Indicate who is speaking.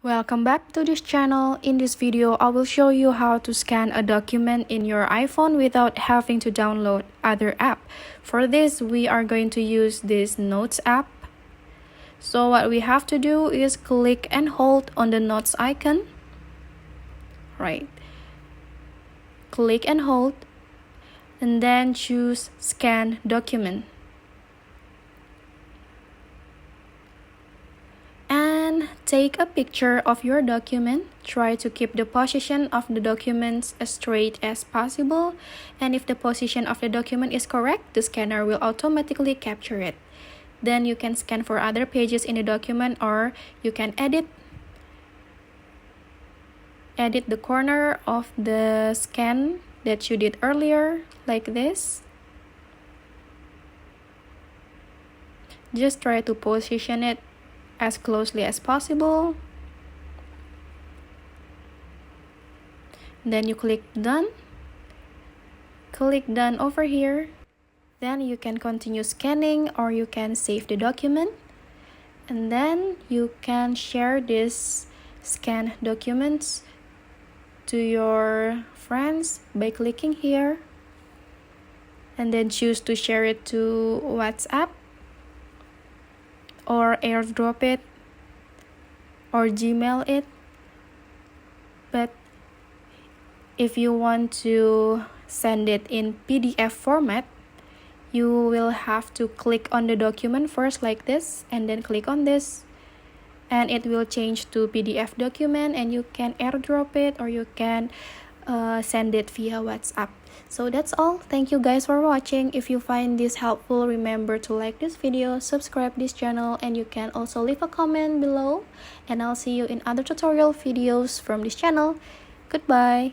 Speaker 1: Welcome back to this channel. In this video, I will show you how to scan a document in your iPhone without having to download other app. For this, we are going to use this Notes app. So what we have to do is click and hold on the Notes icon. Right. Click and hold, and then choose Scan Document. Take a picture of your document. Try to keep the position of the document as straight as possible. And if the position of the document is correct, the scanner will automatically capture it. Then you can scan for other pages in the document, or you can edit the corner of the scan that you did earlier, like this. Just try to position it as closely as possible. Then you click done. Click done over here. Then you can continue scanning, or you can save the document. And then you can share this scanned documents to your friends by clicking here. And then choose to share it to WhatsApp, or airdrop it, or Gmail it. But if you want to send it in PDF format, you will have to click on the document first, like this, and then click on this, and it will change to PDF document, and you can airdrop it, or you can send it via WhatsApp. So that's all. Thank you guys for watching. If you find this helpful, remember to like this video, subscribe this channel, and you can also leave a comment below. And I'll see you in other tutorial videos from this channel. Goodbye.